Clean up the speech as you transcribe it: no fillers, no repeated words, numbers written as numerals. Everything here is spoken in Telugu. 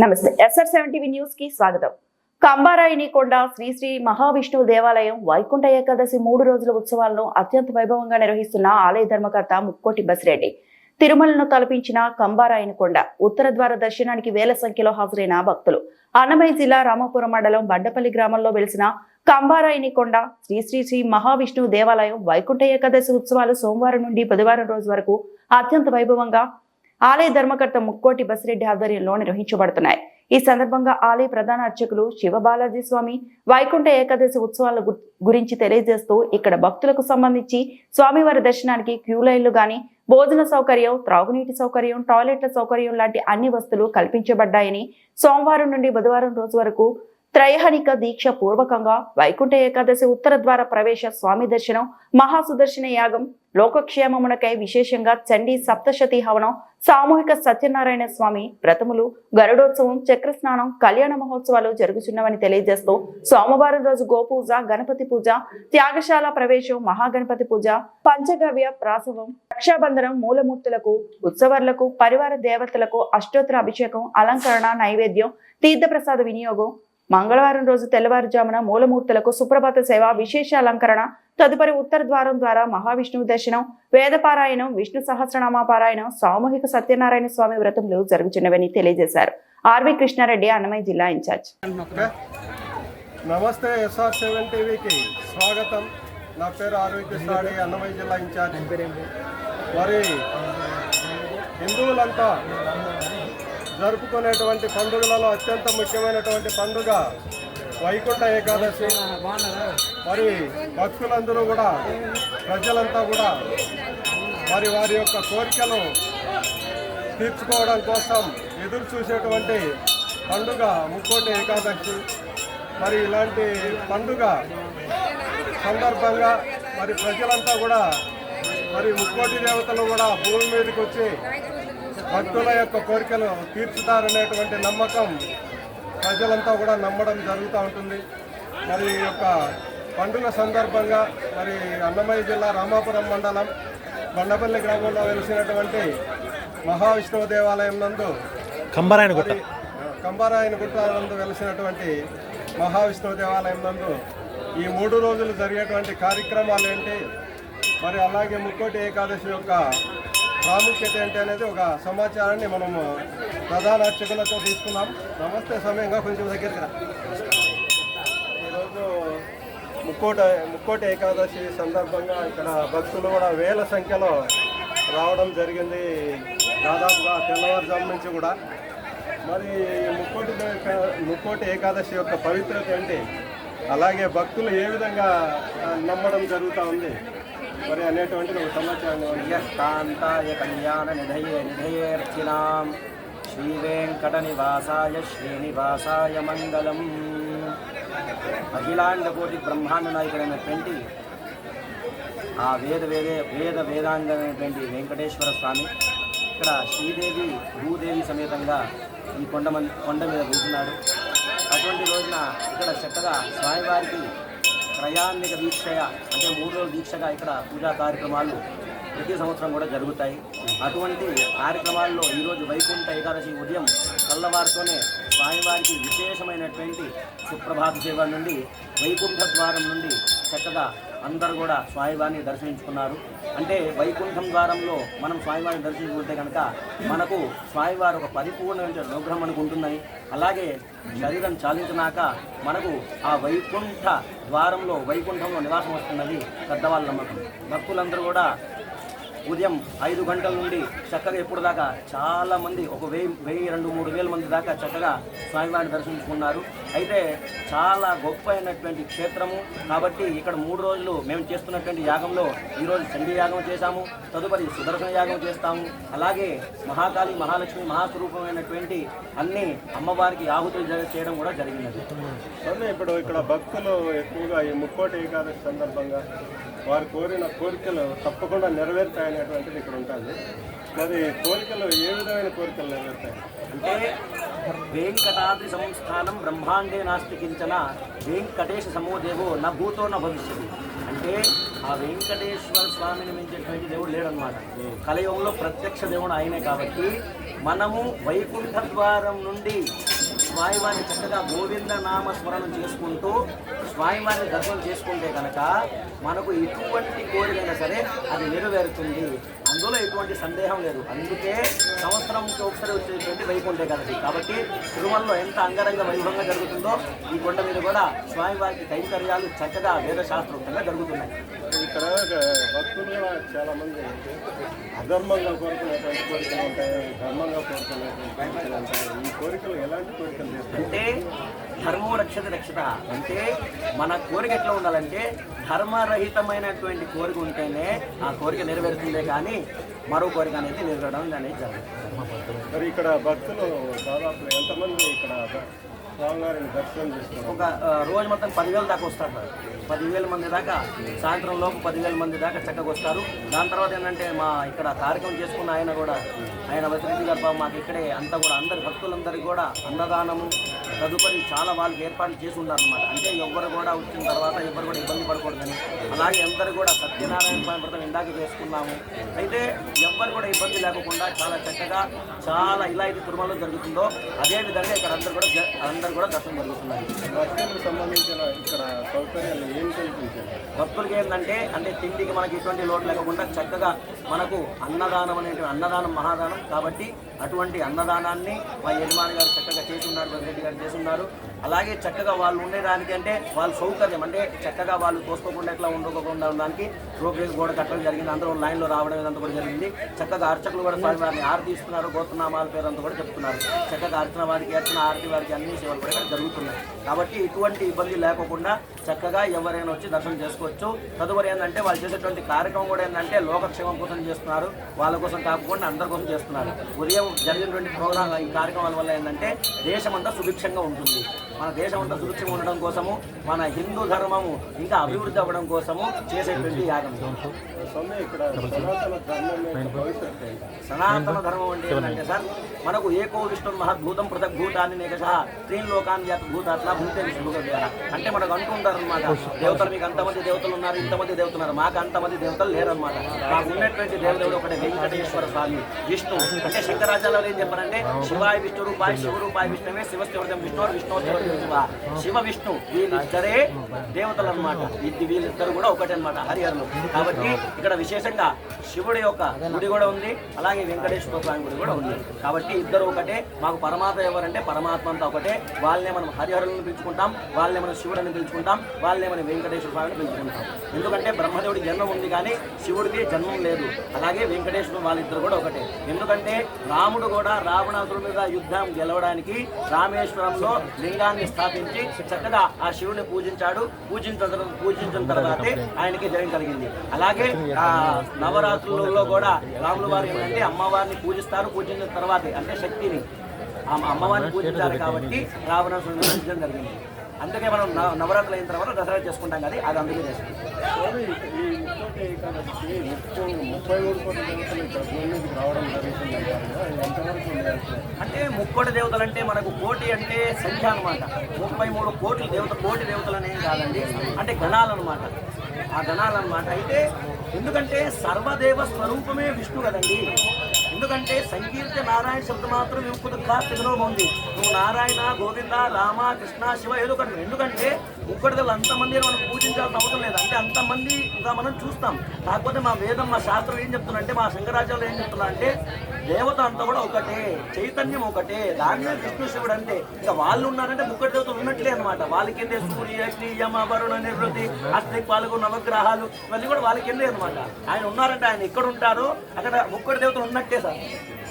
నమస్తే SR7 న్యూస్ కి స్వాగతం. కంబారాయినికొండ శ్రీ శ్రీ మహావిష్ణువు దేవాలయం వైకుంఠ ఏకాదశి 3 రోజుల ఉత్సవాలను అత్యంత వైభవంగా నిర్వహిస్తున్న ఆలయ ధర్మకర్త ముక్కోటి బసిరెడ్డి తిరుమలను తలపించిన కంబారాయినికొండ ఉత్తర ద్వార దర్శనానికి వేల సంఖ్యలో హాజరైన భక్తులు. అన్నమయ్య జిల్లా రామాపురం మండలం బండపల్లి గ్రామంలో వెలిసిన కంబారాయినికొండ శ్రీ శ్రీ శ్రీ మహావిష్ణువు దేవాలయం వైకుంఠ ఏకాదశి ఉత్సవాలు సోమవారం నుండి బుధవారం రోజు వరకు అత్యంత వైభవంగా ఆలయ ధర్మకర్త ముక్కోటి బసిరెడ్డి ఆధ్వర్యంలో నిర్వహించబడుతున్నాయి. ఈ సందర్భంగా ఆలయ ప్రధాన అర్చకులు శివబాలాజీ స్వామి వైకుంఠ ఏకాదశి ఉత్సవాల గురించి తెలియజేస్తూ ఇక్కడ భక్తులకు సంబంధించి స్వామివారి దర్శనానికి క్యూ లైన్లు గాని, భోజన సౌకర్యం, త్రాగునీటి సౌకర్యం, టాయిలెట్ల సౌకర్యం లాంటి అన్ని వసతులు కల్పించబడ్డాయని, సోమవారం నుండి బుధవారం రోజు వరకు త్రైహనిక దీక్ష పూర్వకంగా వైకుంఠ ఏకాదశి ఉత్తర ద్వార ప్రవేశ, స్వామి దర్శనం, మహాసుదర్శన యాగం, లోకక్షేమమునకై విశేషంగా చండీ సప్తశతి హవనం, సామూహిక సత్యనారాయణ స్వామి వ్రతములు, గరుడోత్సవం, చక్రస్నానం, కళ్యాణ మహోత్సవాలు జరుగుతున్నవని తెలియజేస్తూ సోమవారం రోజు గోపూజ, గణపతి పూజ, త్యాగశాల ప్రవేశం, మహాగణపతి పూజ, పంచగవ్య ప్రాసవం, రక్షాబంధనం, మూలమూర్తులకు, ఉత్సవాలకు, పరివార దేవతలకు అష్టోత్తర అభిషేకం, అలంకరణ, నైవేద్యం, తీర్థప్రసాద వినియోగం, మంగళవారం రోజు తెల్లవారుజామున మూలమూర్తులకు సుప్రభాత సేవ, విశేష అలంకరణ, తదుపరి ఉత్తర ద్వారం ద్వారా మహావిష్ణువు దర్శనం, వేదపారాయణం, విష్ణు సహస్రనామ పారాయణం, సామూహిక సత్యనారాయణ స్వామి వ్రతములు జరుగుతున్నవని తెలియజేశారు. ఆర్వి కృష్ణారెడ్డి, అన్నమయ్య జిల్లా ఇన్ఛార్జ్. నమస్తే, SR7 టీవీకి స్వాగతం. నా పేరు ఆర్వి కృష్ణారెడ్డి, అన్నమయ్య జిల్లా ఇన్ఛార్జ్. మరి హిందువులంతా జరుపుకునేటువంటి పండుగలలో అత్యంత ముఖ్యమైనటువంటి పండుగ వైకుంఠ ఏకాదశి. మరి భక్తులందరూ కూడా, ప్రజలంతా కూడా మరి వారి యొక్క కోరికలు తీర్చుకోవడం కోసం ఎదురు చూసేటువంటి పండుగ ముక్కోటి ఏకాదశి. మరి ఇలాంటి పండుగ సందర్భంగా మరి ప్రజలంతా కూడా మరి ముక్కోటి దేవతలు కూడా భూమి మీదకి వచ్చి భక్తుల యొక్క కోరికలు తీర్చుతారనేటువంటి నమ్మకం ప్రజలంతా కూడా నమ్మడం జరుగుతూ ఉంటుంది. మరి ఈ యొక్క పండుగ సందర్భంగా మరి అన్నమయ్య జిల్లా రామాపురం మండలం బండపల్లి గ్రామంలో వెలిసినటువంటి మహావిష్ణువు దేవాలయం నందు కంబారాయనగుట్ట నందు వెలిసినటువంటి మహావిష్ణువు దేవాలయం నందు ఈ 3 రోజులు జరిగేటువంటి కార్యక్రమాలు ఏంటి, మరి అలాగే ముక్కోటి ఏకాదశి యొక్క ప్రాముఖ్యత ఏంటి అనేది ఒక సమాచారాన్ని మనము ప్రధాన అర్చకులతో తీసుకున్నాం. నమస్తే, సమయంగా కొంచెం దగ్గరికి రా. ఈరోజు ముక్కోటి ఏకాదశి సందర్భంగా ఇక్కడ భక్తులు కూడా వేల సంఖ్యలో రావడం జరిగింది, దాదాపుగా తెల్లవారుజాము నుంచి కూడా. మరి ముక్కోటి ఏకాదశి యొక్క పవిత్రత ఏంటి, అలాగే భక్తులు ఏ విధంగా నమ్మడం జరుగుతూ ఉంది మరి అనేటువంటిది ఒక సమాచారం. కాంతాయ కళ్యాణ నిధయేర్చినాం శ్రీ వెంకట నివాసాయ శ్రీనివాసాయ మంగళం. అఖిలాండ కోటి బ్రహ్మాండ నాయకుడైనటువంటి ఆ వేదాంగమైనటువంటి వెంకటేశ్వర స్వామి ఇక్కడ శ్రీదేవి భూదేవి సమేతంగా ఈ కొండ మీద వెళ్తున్నాడు. అటువంటి రోజున ఇక్కడ చక్కగా స్వామివారికి త్రయాన్నిక దీక్షగా, అంటే 3 రోజుల దీక్షగా ఇక్కడ పూజా కార్యక్రమాలు ప్రతి సంవత్సరం కూడా జరుగుతాయి. అటువంటి కార్యక్రమాల్లో ఈరోజు వైకుంఠ ఏకాదశి ఉదయం తెల్లవారితోనే స్వామివారికి విశేషమైనటువంటి సుప్రభాత సేవ నుండి వైకుంఠ ద్వారం నుండి చక్కగా అందరూ కూడా స్వామివారిని దర్శించుకున్నారు. అంటే వైకుంఠం ద్వారంలో మనం స్వామివారిని దర్శించుకుంటే కనుక మనకు స్వామివారు ఒక పరిపూర్ణమైన అనుగ్రహం మనకు ఉంటుందని, అలాగే శరీరం చాలించినాక మనకు ఆ వైకుంఠ ద్వారంలో వైకుంఠంలో నివాసం వస్తున్నది పెద్దవాళ్ళ నమ్మకం. భక్తులందరూ కూడా ఉదయం 5 గంటల నుండి చక్కగా ఎప్పుడు దాకా చాలామంది ఒక 1000-2,000-3,000 మంది దాకా చక్కగా స్వామివారిని దర్శించుకున్నారు. అయితే చాలా గొప్ప అయినటువంటి క్షేత్రము కాబట్టి ఇక్కడ 3 రోజులు మేము చేస్తున్నటువంటి యాగంలో ఈరోజు చండీ యాగం చేశాము, తదుపరి సుదర్శన యాగం చేస్తాము, అలాగే మహాకాళి మహాలక్ష్మి మహాస్వరూపమైనటువంటి అన్ని అమ్మవారికి ఆహుతులు చేయడం కూడా జరిగినది. ఇప్పుడు ఇక్కడ భక్తులు ఎక్కువగా ఈ ముక్కోటి ఏకాదశి సందర్భంగా వారు కోరిన కోరికలు తప్పకుండా నెరవేరుతాయనేటువంటిది ఇక్కడ ఉంటుంది. మరి కోరికలు ఏ విధమైన కోరికలు నెరవేరుతాయి అంటే వెంకటాద్రి సంస్థానం బ్రహ్మాండే నాస్తి కించన వెంకటేశ సమోదేవో న భూతో న భవిష్యతి. అంటే ఆ వెంకటేశ్వర స్వామిని మించేటువంటి దేవుడు లేడనమాట. కలియుగంలో ప్రత్యక్ష దేవుడు ఆయనే. కాబట్టి మనము వైకుంఠ ద్వారం నుండి స్వామివారిని చక్కగా గోవింద నామ స్మరణం చేసుకుంటూ స్వామివారిని దర్శనం చేసుకుంటే కనుక మనకు ఎటువంటి కోరికైనా సరే అది నెరవేరుతుంది. అందులో ఎటువంటి సందేహం లేదు. అందుకే సంవత్సరంకి ఒకసారి వచ్చేటువంటి వైకుంఠ ఏకాదశి. కాబట్టి తిరుమలలో ఎంత అంగరంగ వైభవంగా జరుగుతుందో ఈ కొండ మీద కూడా స్వామివారికి కైంకర్యాలు చక్కగా వేదశాస్త్రోక్తంగా జరుగుతున్నాయి. ఇక్కడ భక్తులు కూడా చాలా మంది అధర్మంగా కోరుకునేటువంటి కోరికలు ఉంటాయి, ధర్మంగా కోరుకునేటువంటి కోరికలు ఉంటాయి. ఈ కోరికలు ఎలాంటి కోరికలు చేస్తాయి అంటే ధర్మం రక్షత రక్షత అంటే మన కోరిక ఎట్లా ఉండాలంటే ధర్మరహితమైనటువంటి కోరిక ఉంటేనే ఆ కోరిక నెరవేరుతుందే కానీ మరో కోరిక అనేది నెరవేరడం అనేది జరుగుతుంది. మరి ఇక్కడ భక్తులు దాదాపు ఎంతమంది ఇక్కడ స్వామివారిని దర్శనం చేసుకుంటారు? ఒక రోజు మొత్తం 10,000 దాకా వస్తారు సార్. 10,000 మంది దాకా సాయంత్రం లోపు 10,000 మంది దాకా చక్కగా వస్తారు. దాని తర్వాత ఏంటంటే మా ఇక్కడ కార్యక్రమం చేసుకున్న ఆయన కూడా ఆయన వసతి గారు మాకు ఇక్కడే అంతా కూడా అందరి భక్తులందరికీ కూడా అన్నదానము తదుపరి చాలా వాళ్ళకి ఏర్పాట్లు చేసి ఉన్నారనమాట. అంటే ఎవరు కూడా వచ్చిన తర్వాత ఎవరు కూడా ఇబ్బంది పడకూడదని. అలాగే అందరూ కూడా సత్యనారాయణ స్వామి వ్రతం ఇందాక చేసుకున్నాము. అయితే ఎవ్వరు కూడా ఇబ్బంది లేకుండా చాలా చక్కగా చాలా ఇలా అయితే తిరుమలలో జరుగుతుందో అదేవిధంగా ఇక్కడ అందరూ కూడా దర్శనం జరుగుతున్నాయి. భక్తులకు సంబంధించిన ఇక్కడ సౌకర్యాలు ఏం కల్పించారు? భక్తులకి ఏంటంటే అంటే తిండికి మనకి ఎటువంటి లోటు లేకుండా చక్కగా మనకు అన్నదానం అనేటువంటి అన్నదానం మహాదానం. కాబట్టి అటువంటి అన్నదానాన్ని మా యజమాని గారు చక్కగా చేసి ఉన్నారు, బద్రెడ్డి గారు చేస్తున్నారు. అలాగే చక్కగా వాళ్ళు ఉండేదానికి అంటే వాళ్ళ సౌకర్యం అంటే చక్కగా వాళ్ళు తోసుకోకుండా ఎట్లా ఉండకుండా ఉండడానికి రోడ్డు గోడ కట్టడం జరిగింది. అందరూ లైన్లో రావడం ఇదంతా కూడా జరిగింది. చక్కగా అర్చకులు కూడా స్వామివారిని ఆరతి ఇస్తున్నారు, గోత్రనామాల పేరు అంతా కూడా చెప్తున్నారు. చక్కగా అర్చన వారికి అర్చన ఆరతి వారికి అన్ని సేవలు కూడా ఇక్కడ జరుగుతున్నాయి. కాబట్టి ఇటువంటి ఇబ్బంది లేకుండా చక్కగా ఎవరైనా వచ్చి దర్శనం చేసుకోవచ్చు. తదుపరి ఏంటంటే వాళ్ళు చేసేటువంటి కార్యక్రమం కూడా ఏంటంటే లోకక్షేమం కోసం చేస్తున్నారు, వాళ్ళ కోసం కాకుండా అందరి కోసం చేస్తున్నారు. ఉదయం జరిగినటువంటి ప్రోగ్రాం ఈ కార్యక్రమాల వల్ల ఏంటంటే దేశమంతా సుభిక్షంగా ఉంటుంది. మన దేశం అంతా సుభిక్షంగా ఉండడం కోసము మన హిందూ ధర్మము ఇంకా అభివృద్ధి అవ్వడం కోసము చేసేటువంటి యాగం. ఇక్కడ సనాతన ధర్మం అంటే ఏంటంటే సార్ మనకు ఏకో విష్ణు మహద్భూతం పృథక్ భూతాన్ని నేకశ త్రీన్ లోకాన్ని భూతాత్లా భూతే విష్ణు అంటే మనకు అంటుంటారు అనమాట. దేవతలు మీకు అంతమంది దేవతలు ఉన్నారు, ఇంతమంది దేవతలు ఉన్నారు, మాకు అంతమంది దేవతలు లేరనమాట. మాకు ఉన్నటువంటి దేవుడు ఒకటే వెంకటేశ్వర స్వామి విష్ణు. అంటే శంకరాచార్యులు ఏం చెప్పారంటే శివాయ విష్ణు రూపాయ శివరూపాయ విష్ణువే శివస్థివతం విష్ణు విష్ణు శివ విష్ణు వీళ్ళిద్దరే దేవతలు అనమాట. వీళ్ళిద్దరు కూడా ఒకటే అనమాట, హరిహరులు. కాబట్టి ఇక్కడ విశేషంగా శివుడి యొక్క గుడి కూడా ఉంది, అలాగే వెంకటేశ్వర స్వామి గుడి కూడా ఉంది. కాబట్టి ఇద్దరు ఒకటే. మాకు పరమాత్మ ఎవరంటే పరమాత్మ అంతా ఒకటే. వాళ్ళనే మనం హరిహరులను పిలుచుకుంటాం, వాళ్ళనే మనం శివుడిని పిలుచుకుంటాం, వాళ్ళనే మనం వెంకటేశ్వర స్వామిని పిలుచుకుంటాం. ఎందుకంటే బ్రహ్మదేవుడి జన్మం ఉంది కానీ శివుడికి జన్మం లేదు. అలాగే వెంకటేశ్వరుడు వాళ్ళిద్దరు కూడా ఒకటే. ఎందుకంటే రాముడు కూడా రావణాసురుడి మీద యుద్ధం గెలవడానికి రామేశ్వరంలో లింగాన్ని స్థాపించి చక్కగా ఆ శివుని పూజించాడు. పూజించిన తర్వాతే ఆయనకి జయం కలిగింది. అలాగే ఆ నవరాత్రులలో కూడా రాముల వారు ఏంటంటే అమ్మవారిని పూజిస్తారు. పూజించిన తర్వాతే అంటే శక్తిని అమ్మవారిని పూజించారు కాబట్టి రావణాసురుడిని పూజించడం జరిగింది. అందుకే మనం నవరాత్రులు అయిన తర్వాత దసరా చేసుకుంటాం కానీ అది అందుకే చేసుకుంటాం. ఈ ముక్కోటి ఏకాదశికి 33 కోట్ల దేవతలు ఇక్కడ భూమి మీదకి రావడం జరుగుతుంది. అంటే ముక్కోటి దేవతలు అంటే మనకు కోటి అంటే సంఖ్య అనమాట. 33 కోట్ల కోటి దేవతలు అనేవి కాదండి, అంటే గణాలన్నమాట. ఆ గణాలన్నమాట. అయితే ఎందుకంటే సర్వదేవ స్వరూపమే విష్ణు కదండి. ఎందుకంటే సంకీర్త నారాయణ శబ్దం మాత్రం విముక్తిలో ఉంది. నువ్వు నారాయణ గోవింద రామ కృష్ణ శివ ఏదో ఒకటి. ఎందుకంటే ముక్కడిదలు అంతమంది మనం పూజించాల్సిన అవసరం లేదు. అంటే అంతమంది ఇంకా మనం చూస్తాం. కాకపోతే మా వేదం మా శాస్త్రం ఏం చెప్తున్నా అంటే మా శంకరాచార్యులు ఏం చెప్తున్నా అంటే దేవత అంతా కూడా ఒకటే, చైతన్యం ఒకటే, దాన్నే విష్ణు శివుడు అంటే. ఇక వాళ్ళు ఉన్నారంటే ముక్కడి దేవతలు ఉన్నట్లే అనమాట. వాళ్ళకి ఏంటే సూర్య శ్రీ యమ వరుణ నివృత్తి అస్తిక్వాలకు నవగ్రహాలు ఇవన్నీ కూడా వాళ్ళకి ఏందే అనమాట. ఆయన ఉన్నారంటే ఆయన ఎక్కడ ఉంటారో అక్కడ ముక్కడి దేవతలు ఉన్నట్టే సార్.